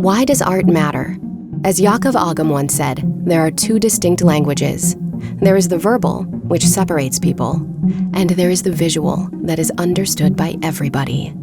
Why does art matter? As Yaakov Agam once said, there are two distinct languages. There is the verbal, which separates people, and there is the visual that is understood by everybody.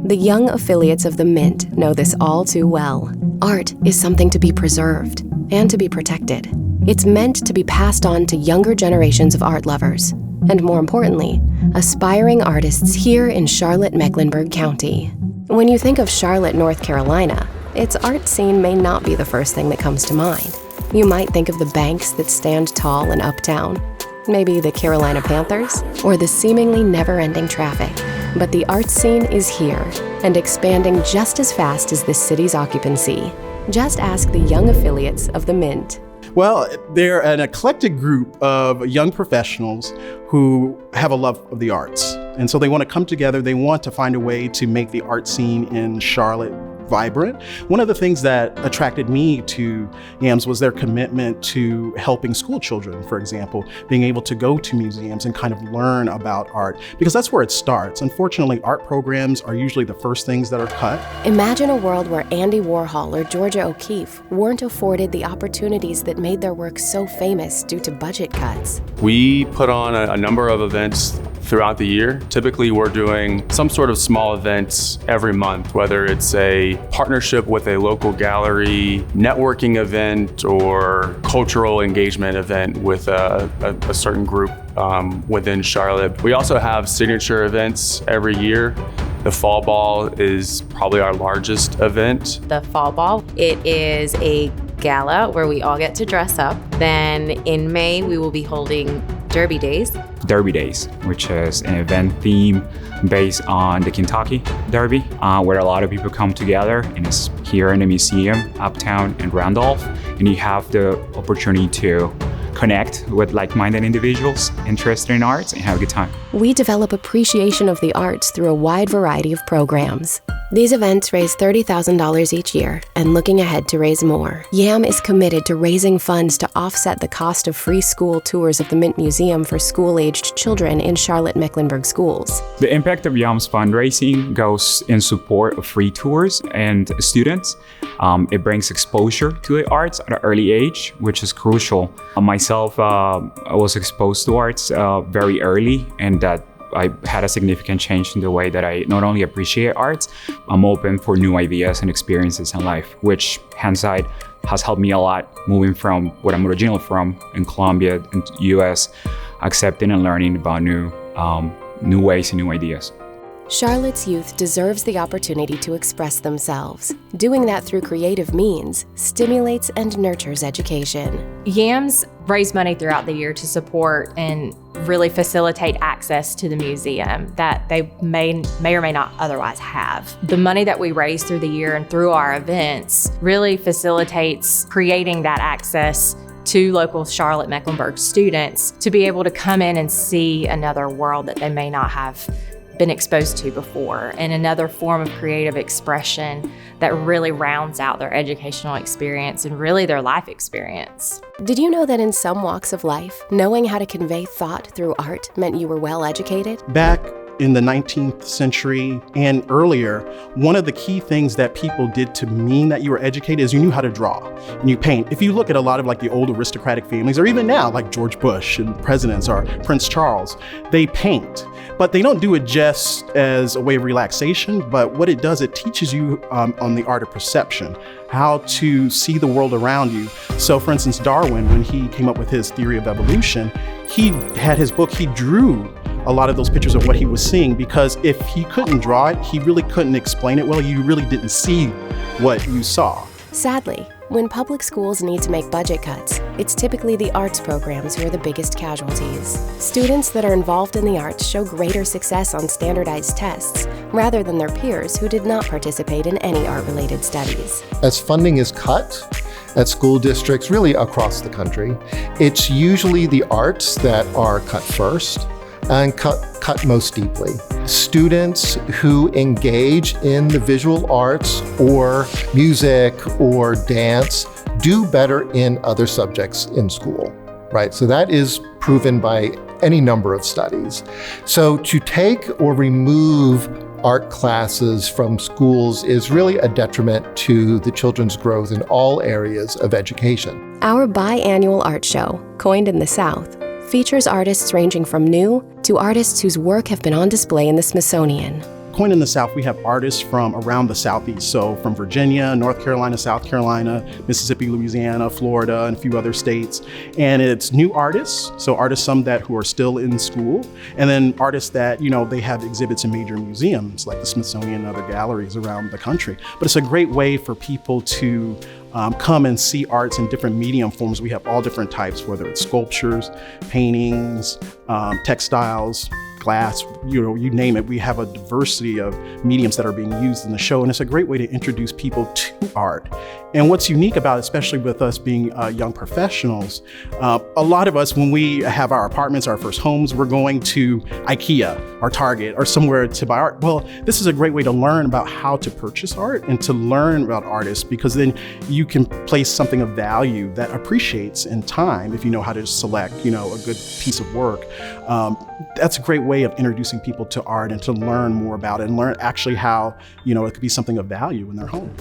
The young affiliates of the Mint know this all too well. Art is something to be preserved and to be protected. It's meant to be passed on to younger generations of art lovers, and more importantly, aspiring artists here in Charlotte-Mecklenburg County. When you think of Charlotte, North Carolina, its art scene may not be the first thing that comes to mind. You might think of the banks that stand tall in Uptown, maybe the Carolina Panthers, or the seemingly never-ending traffic. But the art scene is here and expanding just as fast as the city's occupancy. Just ask the young affiliates of the Mint. Well, they're an eclectic group of young professionals who have a love of the arts. And so they want to come together. They want to find a way to make the art scene in Charlotte vibrant. One of the things that attracted me to YAMS was their commitment to helping school children, for example, being able to go to museums and kind of learn about art, because that's where it starts. Unfortunately, art programs are usually the first things that are cut. Imagine a world where Andy Warhol or Georgia O'Keeffe weren't afforded the opportunities that made their work so famous due to budget cuts. We put on a number of events throughout the year. Typically, we're doing some sort of small events every month, whether it's a partnership with a local gallery, networking event, or cultural engagement event with a certain group within Charlotte. We also have signature events every year. The Fall Ball is probably our largest event. The Fall Ball, it is a gala where we all get to dress up. Then in May, we will be holding Derby Days. Derby Days, which is an event theme based on the Kentucky Derby, where a lot of people come together, and it's here in the museum, Uptown in Randolph, and you have the opportunity to connect with like-minded individuals interested in arts and have a good time. We develop appreciation of the arts through a wide variety of programs. These events raise $30,000 each year, and looking ahead to raise more. YAM is committed to raising funds to offset the cost of free school tours of the Mint Museum for school-aged children in Charlotte-Mecklenburg schools. The impact of YAM's fundraising goes in support of free tours and students. It brings exposure to the arts at an early age, which is crucial. Myself, I was exposed to arts very early, and that I had a significant change in the way that I not only appreciate arts, I'm open for new ideas and experiences in life, which hindsight has helped me a lot moving from what I'm originally from in Colombia and US, accepting and learning about new ways and new ideas. Charlotte's youth deserves the opportunity to express themselves. Doing that through creative means stimulates and nurtures education. YAMS raise money throughout the year to support and really facilitate access to the museum that they may or may not otherwise have. The money that we raise through the year and through our events really facilitates creating that access to local Charlotte-Mecklenburg students to be able to come in and see another world that they may not have been exposed to before, and another form of creative expression that really rounds out their educational experience and really their life experience. Did you know that in some walks of life, knowing how to convey thought through art meant you were well educated? Back in the 19th century and earlier, one of the key things that people did to mean that you were educated is you knew how to draw and you paint. If you look at a lot of like the old aristocratic families, or even now like George Bush and presidents or Prince Charles, they paint. But they don't do it just as a way of relaxation, but what it does, it teaches you on the art of perception, how to see the world around you. So for instance, Darwin, when he came up with his theory of evolution, he had his book, he drew a lot of those pictures of what he was seeing, because if he couldn't draw it, he really couldn't explain it well. You really didn't see what you saw. Sadly, when public schools need to make budget cuts, it's typically the arts programs who are the biggest casualties. Students that are involved in the arts show greater success on standardized tests, rather than their peers who did not participate in any art-related studies. As funding is cut at school districts really across the country, it's usually the arts that are cut first and cut most deeply. Students who engage in the visual arts or music or dance do better in other subjects in school, right? So that is proven by any number of studies. So to take or remove art classes from schools is really a detriment to the children's growth in all areas of education. Our biannual art show, coined in the South, features artists ranging from new to artists whose work have been on display in the Smithsonian. Coined in the South, we have artists from around the Southeast, so from Virginia, North Carolina, South Carolina, Mississippi, Louisiana, Florida, and a few other states. And it's new artists, so artists some that who are still in school, and then artists that, they have exhibits in major museums like the Smithsonian and other galleries around the country. But it's a great way for people to come and see arts in different medium forms. We have all different types, whether it's sculptures, paintings, textiles, glass, you name it. We have a diversity of mediums that are being used in the show, and it's a great way to introduce people to art. And what's unique about it, especially with us being young professionals, a lot of us, when we have our apartments, our first homes, we're going to IKEA or Target or somewhere to buy art. Well, this is a great way to learn about how to purchase art and to learn about artists, because then you can place something of value that appreciates in time if you know how to select, a good piece of work. That's a great way of introducing people to art and to learn more about it and learn actually how, it could be something of value in their home.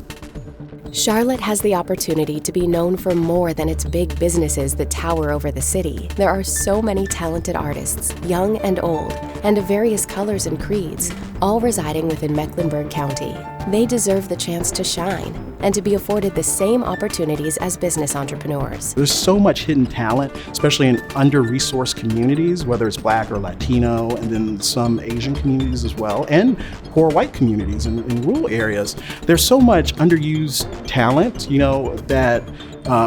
Charlotte has the opportunity to be known for more than its big businesses that tower over the city. There are so many talented artists, young and old, and of various colors and creeds, all residing within Mecklenburg County. They deserve the chance to shine and to be afforded the same opportunities as business entrepreneurs. There's so much hidden talent, especially in under-resourced communities, whether it's Black or Latino, and then some Asian communities as well, and poor white communities in rural areas. There's so much underused talent, that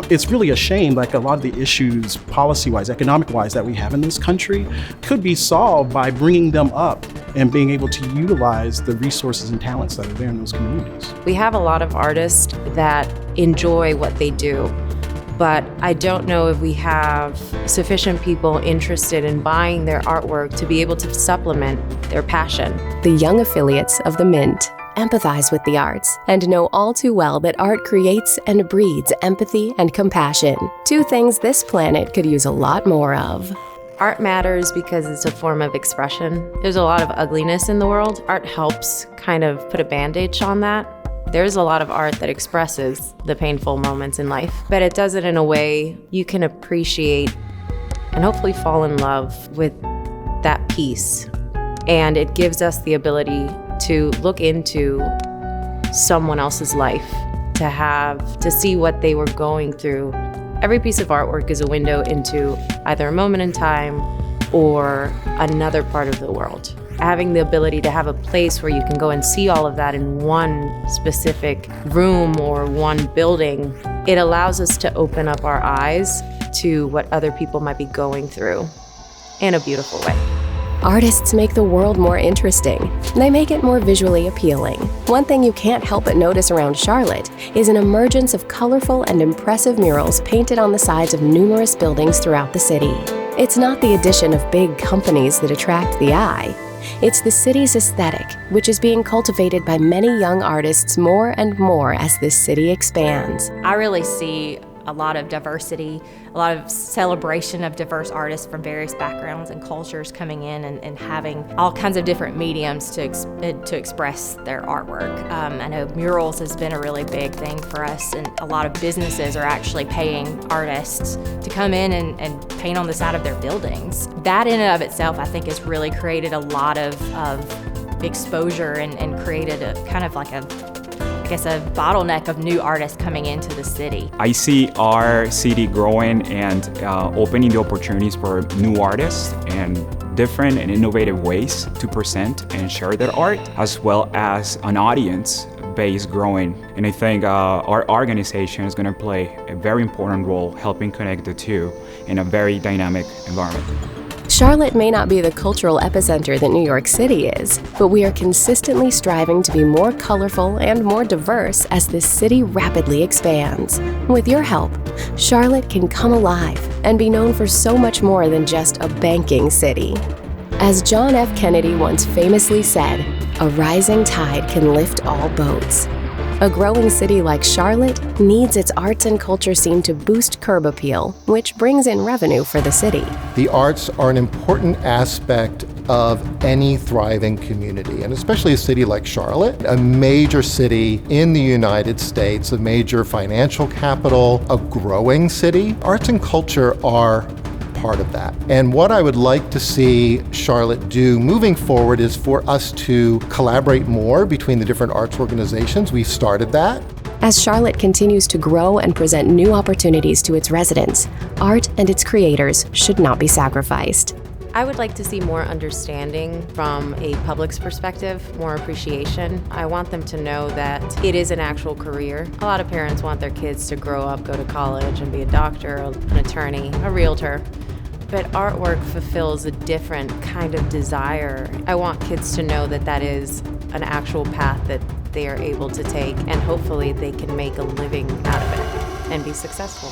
it's really a shame. Like a lot of the issues policy-wise, economic-wise that we have in this country could be solved by bringing them up and being able to utilize the resources and talents that are there in those communities. We have a lot of artists that enjoy what they do, but I don't know if we have sufficient people interested in buying their artwork to be able to supplement their passion. The young affiliates of the Mint empathize with the arts and know all too well that art creates and breeds empathy and compassion, two things this planet could use a lot more of. Art matters because it's a form of expression. There's a lot of ugliness in the world. Art helps kind of put a bandage on that. There's a lot of art that expresses the painful moments in life, but it does it in a way you can appreciate and hopefully fall in love with that piece. And it gives us the ability to look into someone else's life, to see what they were going through. Every piece of artwork is a window into either a moment in time or another part of the world. Having the ability to have a place where you can go and see all of that in one specific room or one building, it allows us to open up our eyes to what other people might be going through in a beautiful way. Artists make the world more interesting. They make it more visually appealing. One thing you can't help but notice around Charlotte is an emergence of colorful and impressive murals painted on the sides of numerous buildings throughout the city. It's not the addition of big companies that attract the eye. It's the city's aesthetic, which is being cultivated by many young artists more and more as this city expands. I really see a lot of diversity, a lot of celebration of diverse artists from various backgrounds and cultures coming in and having all kinds of different mediums to express their artwork. I know murals has been a really big thing for us, and a lot of businesses are actually paying artists to come in and paint on the side of their buildings. That in and of itself, I think, has really created a lot of exposure and created a kind of like a bottleneck of new artists coming into the city. I see our city growing and opening the opportunities for new artists and different and innovative ways to present and share their art, as well as an audience base growing. And I think our organization is going to play a very important role helping connect the two in a very dynamic environment. Charlotte may not be the cultural epicenter that New York City is, but we are consistently striving to be more colorful and more diverse as this city rapidly expands. With your help, Charlotte can come alive and be known for so much more than just a banking city. As John F. Kennedy once famously said, "A rising tide can lift all boats." A growing city like Charlotte needs its arts and culture scene to boost curb appeal, which brings in revenue for the city. The arts are an important aspect of any thriving community, and especially a city like Charlotte, a major city in the United States, a major financial capital, a growing city. Arts and culture are part of that. And what I would like to see Charlotte do moving forward is for us to collaborate more between the different arts organizations. We've started that. As Charlotte continues to grow and present new opportunities to its residents, art and its creators should not be sacrificed. I would like to see more understanding from a public's perspective, more appreciation. I want them to know that it is an actual career. A lot of parents want their kids to grow up, go to college, and be a doctor, an attorney, a realtor. But artwork fulfills a different kind of desire. I want kids to know that that is an actual path that they are able to take, and hopefully they can make a living out of it and be successful.